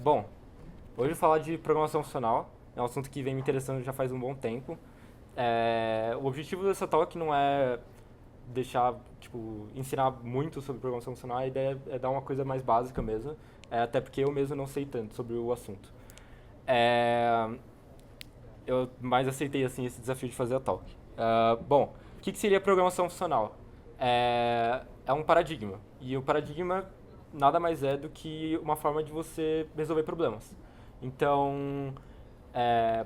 Bom, hoje eu vou falar de programação funcional, é um assunto que vem me interessando já faz um bom tempo. O objetivo dessa talk não é deixar, tipo, ensinar muito sobre programação funcional, a ideia é dar uma coisa mais básica mesmo, até porque eu mesmo não sei tanto sobre o assunto. É, eu mais aceitei assim esse desafio de fazer a talk. Bom, o que seria programação funcional? É um paradigma, e o paradigma nada mais é do que uma forma de você resolver problemas. Então, é,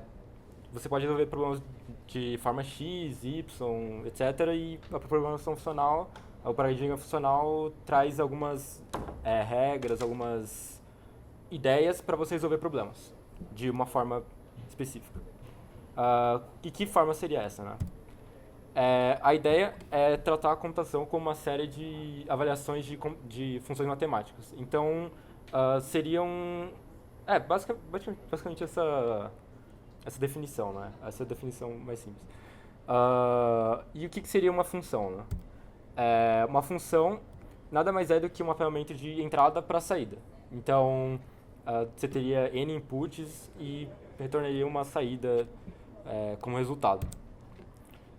você pode resolver problemas de forma X, Y, etc. E a programação funcional, o paradigma funcional traz algumas regras, algumas ideias para você resolver problemas de uma forma específica. E que forma seria essa, né? A ideia é tratar a computação como uma série de avaliações de funções matemáticas. Então, seriam. Basicamente essa definição, né? Essa é a definição mais simples. E o que seria uma função, né? Uma função nada mais é do que um mapeamento de entrada para saída. Então, você teria n inputs e retornaria uma saída como resultado.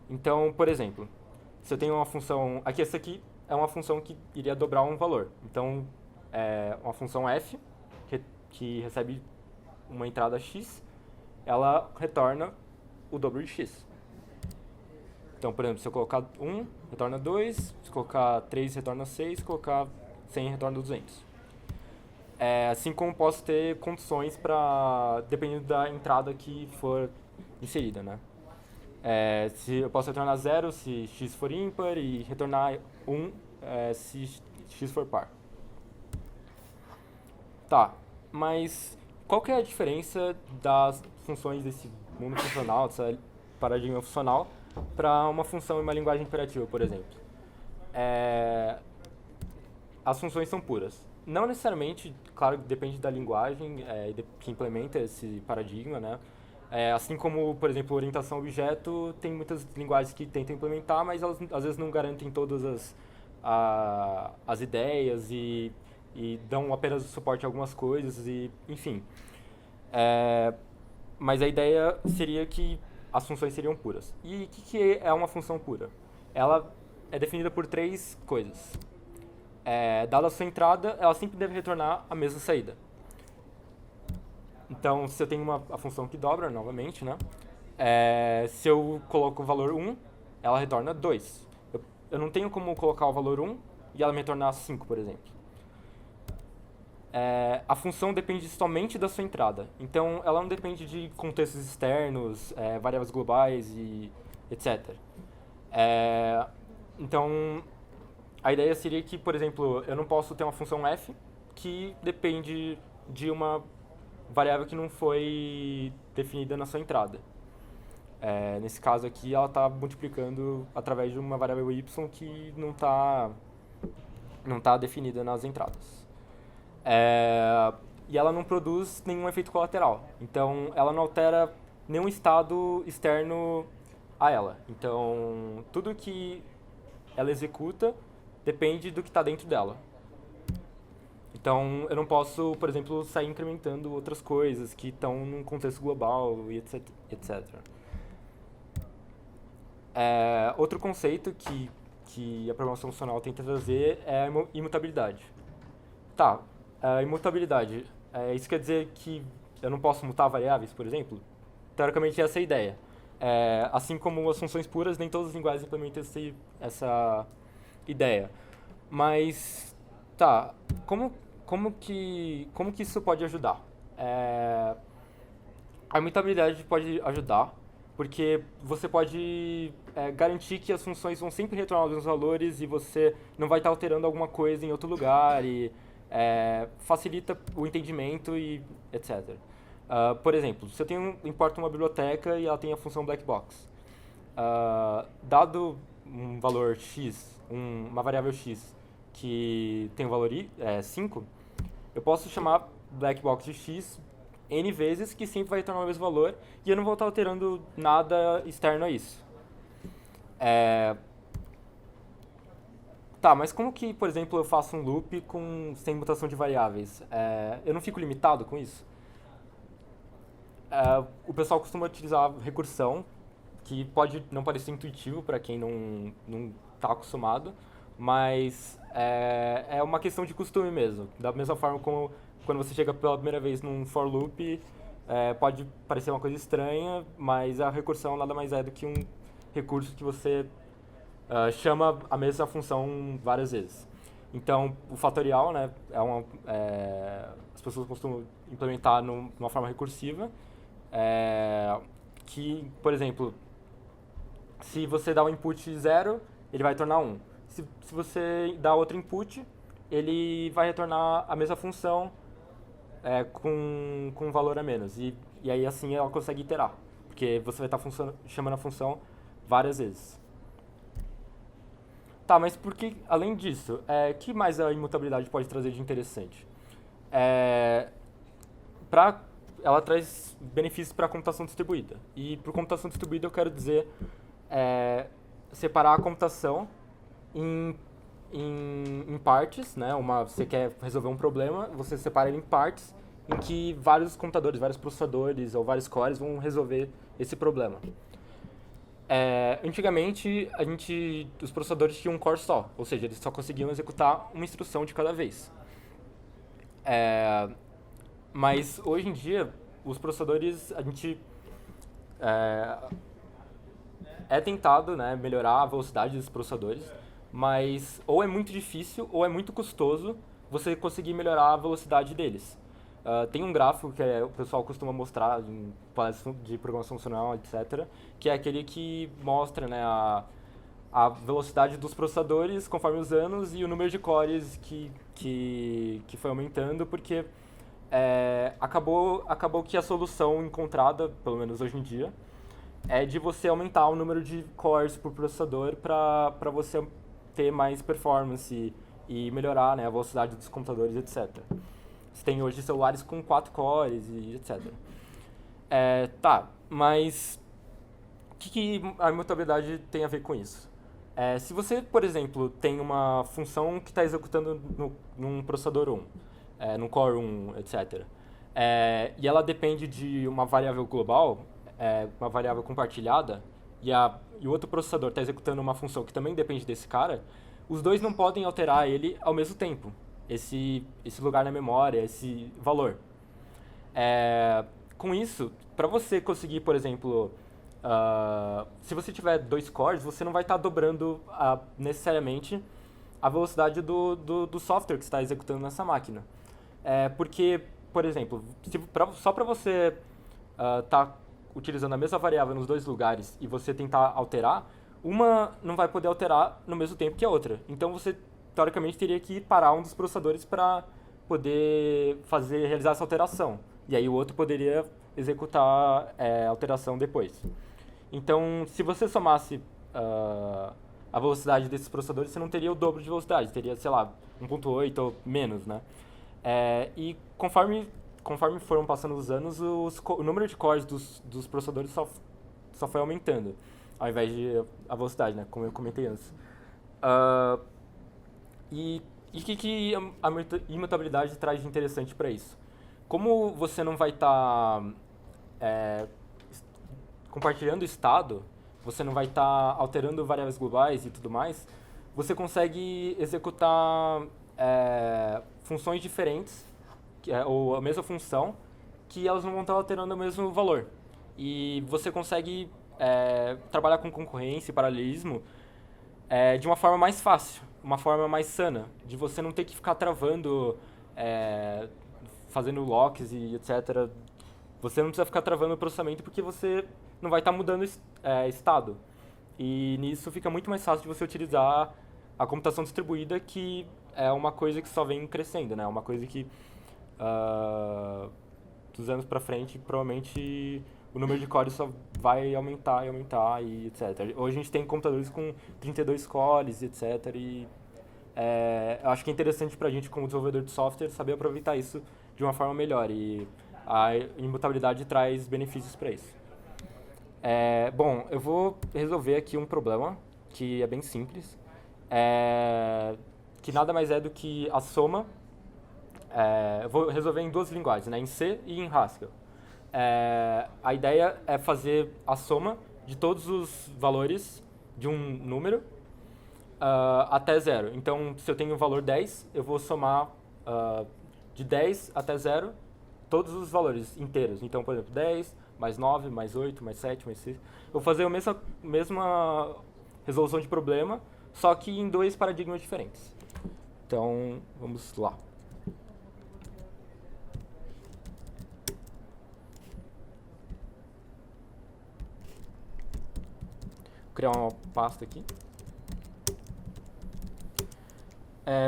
Então, por exemplo, se eu tenho uma função. Aqui, essa aqui é uma função que iria dobrar um valor. Então, é uma função f, que recebe uma entrada x, ela retorna o dobro de x. Então, por exemplo, se eu colocar 1, retorna 2, se eu colocar 3, retorna 6, se eu colocar 100, retorna 200. Assim como posso ter condições para, dependendo da entrada que for inserida, né? Se eu posso retornar 0 se x for ímpar e retornar 1 se x for par. Tá, mas qual que é a diferença das funções desse mundo funcional, dessa paradigma funcional, para uma função em uma linguagem imperativa, por exemplo? É, as funções são puras. Não necessariamente, claro, depende da linguagem que implementa esse paradigma, né? Assim como, por exemplo, orientação a objeto, tem muitas linguagens que tentam implementar, mas elas às vezes não garantem todas as ideias e dão apenas suporte a algumas coisas, e enfim. É, mas a ideia seria que as funções seriam puras. E o que é uma função pura? Ela é definida por três coisas. Dada a sua entrada, ela sempre deve retornar a mesma saída. Então, se eu tenho a função que dobra, novamente, né? Se eu coloco o valor 1, ela retorna 2. Eu não tenho como colocar o valor 1 e ela me retornar 5, por exemplo. A função depende somente da sua entrada. Então, ela não depende de contextos externos, variáveis globais e etc. Então, a ideia seria que, por exemplo, eu não posso ter uma função f que depende de uma variável que não foi definida na sua entrada. Nesse caso aqui, ela está multiplicando através de uma variável y que não tá definida nas entradas. E ela não produz nenhum efeito colateral. Então, ela não altera nenhum estado externo a ela. Então, tudo que ela executa depende do que está dentro dela. Então, eu não posso, por exemplo, sair incrementando outras coisas que estão num contexto global e etc. Outro conceito que a programação funcional tenta trazer é a imutabilidade. Tá, a imutabilidade, isso quer dizer que eu não posso mutar variáveis, por exemplo? Teoricamente, essa é a ideia. Assim como as funções puras, nem todas as linguagens implementam essa ideia. Mas, tá, como que isso pode ajudar? A imutabilidade pode ajudar, porque você pode garantir que as funções vão sempre retornar os mesmos valores e você não vai estar alterando alguma coisa em outro lugar e facilita o entendimento e etc. Por exemplo, se eu importo uma biblioteca e ela tem a função black box, dado um valor x, uma variável x que tem o valor 5, eu posso chamar black box de x n vezes, que sempre vai retornar o mesmo valor, e eu não vou estar alterando nada externo a isso. Tá, mas como que, por exemplo, eu faço um loop sem mutação de variáveis? Eu não fico limitado com isso? O pessoal costuma utilizar recursão, que pode não parecer intuitivo para quem não está acostumado, mas é uma questão de costume mesmo. Da mesma forma como quando você chega pela primeira vez num for loop, pode parecer uma coisa estranha, mas a recursão nada mais é do que um recurso que você chama a mesma função várias vezes. Então, o fatorial, né, as pessoas costumam implementar numa forma recursiva, que, por exemplo, se você dá um input 0, ele vai retornar 1. Se você dá outro input, ele vai retornar a mesma função com um valor a menos. E aí assim ela consegue iterar, porque você vai estar chamando a função várias vezes. Tá, mas por que, além disso, que mais a imutabilidade pode trazer de interessante? É, pra, Ela traz benefícios para a computação distribuída. E por computação distribuída eu quero dizer separar a computação em, em partes, né? Você quer resolver um problema, você separa ele em partes em que vários computadores, vários processadores ou vários cores vão resolver esse problema. Antigamente, os processadores tinham um core só, ou seja, eles só conseguiam executar uma instrução de cada vez. Mas hoje em dia, os processadores, tentado, né, melhorar a velocidade dos processadores, mas ou é muito difícil ou é muito custoso você conseguir melhorar a velocidade deles. Tem um gráfico que o pessoal costuma mostrar em palestras de programação funcional, etc., que é aquele que mostra, né, a velocidade dos processadores conforme os anos e o número de cores que foi aumentando, porque acabou que a solução encontrada, pelo menos hoje em dia, é de você aumentar o número de cores por processador para você ter mais performance e melhorar, né, a velocidade dos computadores, etc. Você tem hoje celulares com 4 cores e etc. Tá, mas o que a imutabilidade tem a ver com isso? Se você, por exemplo, tem uma função que está executando num processador 1, num Core 1, etc., e ela depende de uma variável global, uma variável compartilhada, e o outro processador está executando uma função que também depende desse cara, os dois não podem alterar ele ao mesmo tempo, esse lugar na memória, esse valor. Com isso, para você conseguir, por exemplo, se você tiver 2 cores, você não vai estar dobrando necessariamente a velocidade do software que está executando nessa máquina. Porque, por exemplo, só para você estar utilizando a mesma variável nos dois lugares e você tentar alterar, uma não vai poder alterar no mesmo tempo que a outra. Então você, teoricamente, teria que parar um dos processadores para poder realizar essa alteração. E aí o outro poderia executar a alteração depois. Então, se você somasse a velocidade desses processadores, você não teria o dobro de velocidade, teria, sei lá, 1.8 ou menos, né? E conforme foram passando os anos, o número de cores dos processadores só foi aumentando, ao invés de a velocidade, né? Como eu comentei antes. E o que a imutabilidade traz de interessante para isso? Como você não vai estar compartilhando o estado, você não vai estar alterando variáveis globais e tudo mais, você consegue executar funções diferentes, ou a mesma função, que elas não vão estar alterando o mesmo valor. E você consegue trabalhar com concorrência e paralelismo de uma forma mais fácil, uma forma mais sana, de você não ter que ficar travando, fazendo locks e etc. Você não precisa ficar travando o processamento porque você não vai estar mudando estado. E nisso fica muito mais fácil de você utilizar a computação distribuída, que é uma coisa que só vem crescendo, né? É uma coisa que dos anos pra frente, provavelmente o número de cores só vai aumentar e aumentar e etc. Hoje a gente tem computadores com 32 cores, etc. E eu acho que é interessante pra gente, como desenvolvedor de software, saber aproveitar isso de uma forma melhor. E a imutabilidade traz benefícios para isso. Bom, eu vou resolver aqui um problema que é bem simples. que nada mais é do que a soma. Eu vou resolver em duas linguagens, né, em C e em Haskell. A ideia é fazer a soma de todos os valores de um número até zero. Então, se eu tenho o valor 10, eu vou somar de 10 até zero todos os valores inteiros. Então, por exemplo, 10, mais 9, mais 8, mais 7, mais 6. Eu vou fazer a mesma resolução de problema, só que em dois paradigmas diferentes. Então, vamos lá. Vou criar uma pasta aqui.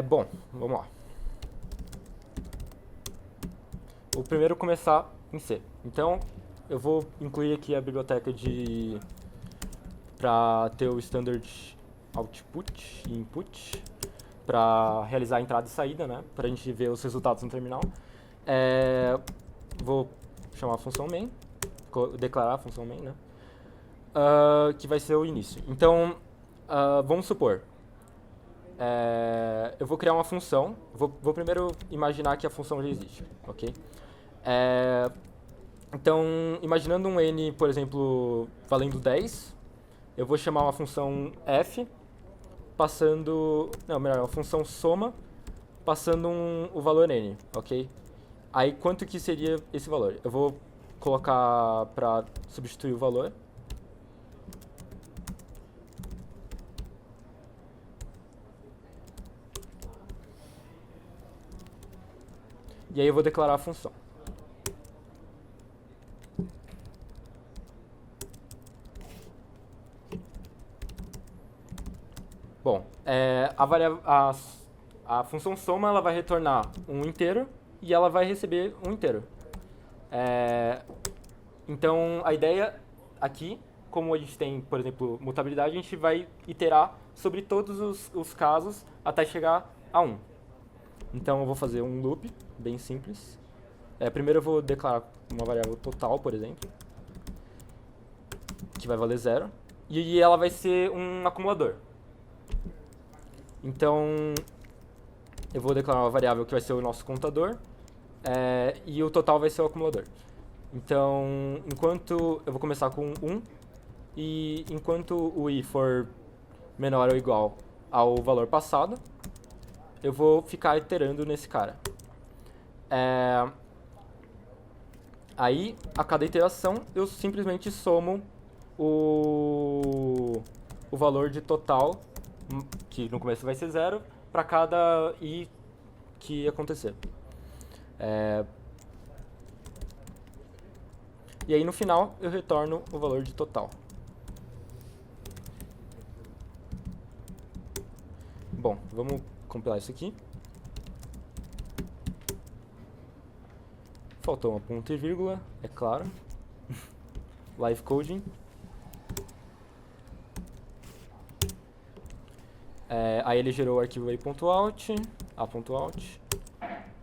Bom, vamos lá. Vou primeiro começar em C. Então, eu vou incluir aqui a biblioteca para ter o standard output e input para realizar a entrada e saída, né? Para a gente ver os resultados no terminal. Vou chamar a função main, declarar a função main, né? Que vai ser o início. Então, vamos supor, eu vou criar uma função. Vou primeiro imaginar que a função já existe, ok? Então, imaginando um n, por exemplo, valendo 10, eu vou chamar uma função f, passando... Não, melhor, uma função soma, passando o valor n, ok? Aí, quanto que seria esse valor? Eu vou colocar para substituir o valor. E aí eu vou declarar a função. Bom, a função soma ela vai retornar um inteiro e ela vai receber um inteiro. Então, a ideia aqui, como a gente tem, por exemplo, mutabilidade, a gente vai iterar sobre todos os casos até chegar a 1. Então, eu vou fazer um loop bem simples. Primeiro eu vou declarar uma variável total, por exemplo, que vai valer 0. E ela vai ser um acumulador. Então, eu vou declarar uma variável que vai ser o nosso contador, e o total vai ser o acumulador. Então, enquanto eu vou começar com 1, e enquanto o i for menor ou igual ao valor passado, eu vou ficar iterando nesse cara. Aí, a cada iteração, eu simplesmente somo o valor de total, que no começo vai ser 0, para cada i que acontecer. E aí, no final, eu retorno o valor de total. Bom, vamos compilar isso aqui. Faltou uma ponto e vírgula, é claro. Live coding. Aí ele gerou o arquivo a.out, a.out.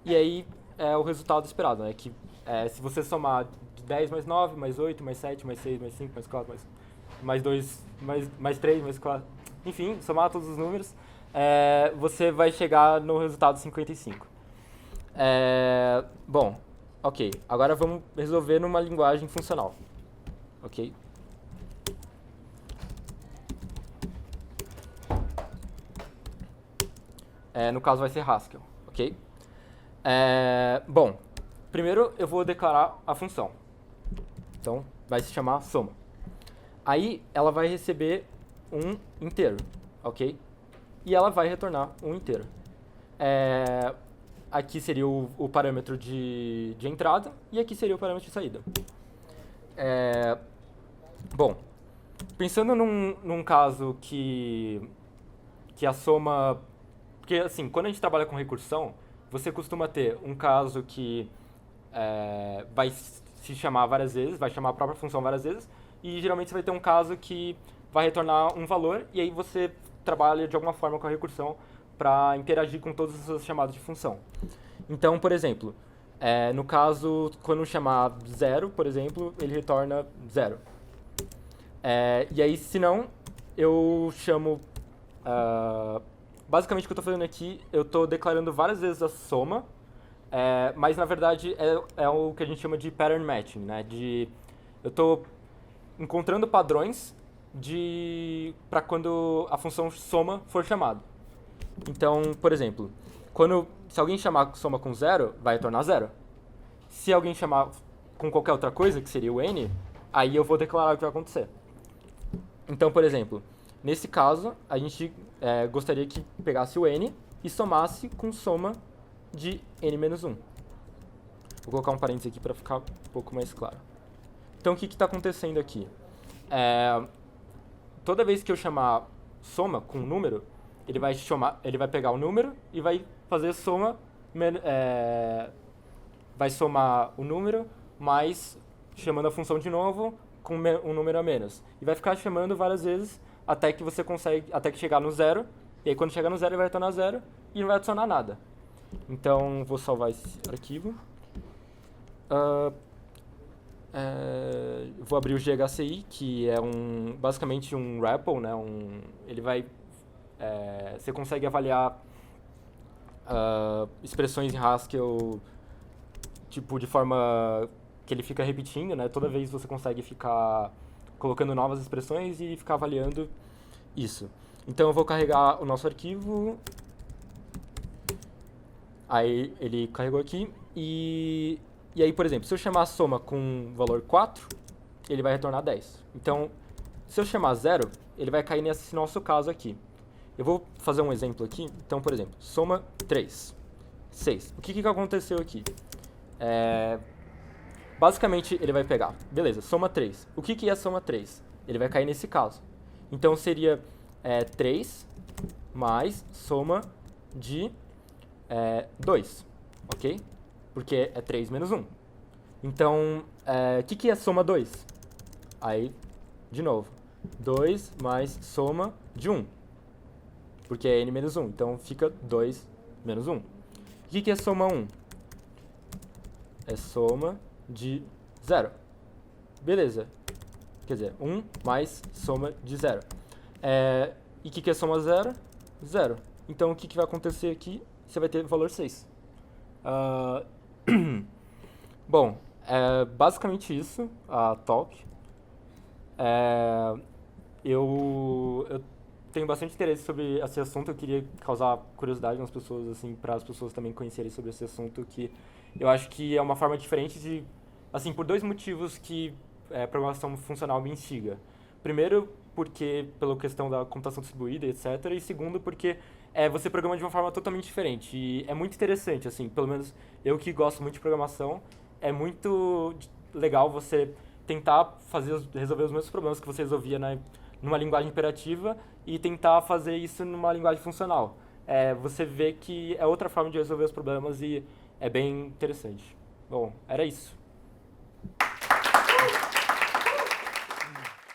E aí é o resultado esperado, né? Que se você somar de 10 mais 9, mais 8, mais 7, mais 6, mais 5, mais 4, mais 2, mais 3, mais 4... Enfim, somar todos os números, você vai chegar no resultado 55. Bom, ok. Agora vamos resolver numa linguagem funcional. Ok? No caso vai ser Haskell, ok? Bom, primeiro eu vou declarar a função. Então, vai se chamar soma. Aí, ela vai receber um inteiro, ok? E ela vai retornar um inteiro. Aqui seria o parâmetro de entrada e aqui seria o parâmetro de saída. Bom, pensando num caso que a soma... Porque, assim, quando a gente trabalha com recursão, você costuma ter um caso que vai se chamar várias vezes, vai chamar a própria função várias vezes, e geralmente você vai ter um caso que vai retornar um valor, e aí você trabalha de alguma forma com a recursão para interagir com todas as suas chamadas de função. Então, por exemplo, no caso, quando chamar 0, por exemplo, ele retorna 0. E aí, se não, eu chamo Basicamente o que eu estou fazendo aqui, eu estou declarando várias vezes a soma, mas na verdade é o que a gente chama de pattern matching, né? Eu estou encontrando padrões para quando a função soma for chamada. Então, por exemplo, se alguém chamar soma com zero, vai retornar zero. Se alguém chamar com qualquer outra coisa, que seria o n, aí eu vou declarar o que vai acontecer. Então, por exemplo, nesse caso, a gente gostaria que pegasse o n e somasse com soma de n menos 1. Vou colocar um parênteses aqui para ficar um pouco mais claro. Então, o que está acontecendo aqui? Toda vez que eu chamar soma com um número, ele vai pegar o número e vai fazer soma, vai somar o número mais chamando a função de novo com um número a menos. E vai ficar chamando várias vezes até que até que chegar no zero. E aí quando chegar no zero ele vai retornar zero e não vai adicionar nada. Então vou salvar esse arquivo. Vou abrir o GHCI, que é basicamente um REPL, né? Você consegue avaliar expressões em Haskell tipo de forma que ele fica repetindo, né? Toda vez você consegue ficar colocando novas expressões e ficar avaliando isso. Então eu vou carregar o nosso arquivo. Aí ele carregou aqui e aí, por exemplo, se eu chamar a soma com valor 4, ele vai retornar 10. Então, se eu chamar 0, ele vai cair nesse nosso caso aqui. Eu vou fazer um exemplo aqui. Então, por exemplo, soma 3, 6. O que aconteceu aqui? Basicamente, ele vai pegar, beleza, soma 3. O que é soma 3? Ele vai cair nesse caso. Então, seria 3 mais soma de 2, ok? Porque é 3 menos 1. Então, o que é soma 2? Aí, de novo, 2 mais soma de 1. Porque é n menos 1. Então, fica 2 menos 1. O que é soma 1? É soma de 0. Beleza. Quer dizer, 1 mais soma de 0. E o que é soma 0? 0. Então, o que vai acontecer aqui? Você vai ter o valor 6. Bom, é basicamente isso, a talk. Eu tenho bastante interesse sobre esse assunto, eu queria causar curiosidade nas pessoas, assim, para as pessoas também conhecerem sobre esse assunto, que eu acho que é uma forma diferente de, assim, por dois motivos que programação funcional me instiga. Primeiro, porque pela questão da computação distribuída, etc. E segundo, porque você programa de uma forma totalmente diferente. E é muito interessante, assim, pelo menos eu que gosto muito de programação, é muito legal você tentar resolver os mesmos problemas que você resolvia numa linguagem imperativa e tentar fazer isso numa linguagem funcional. Você vê que é outra forma de resolver os problemas e é bem interessante. Bom, era isso.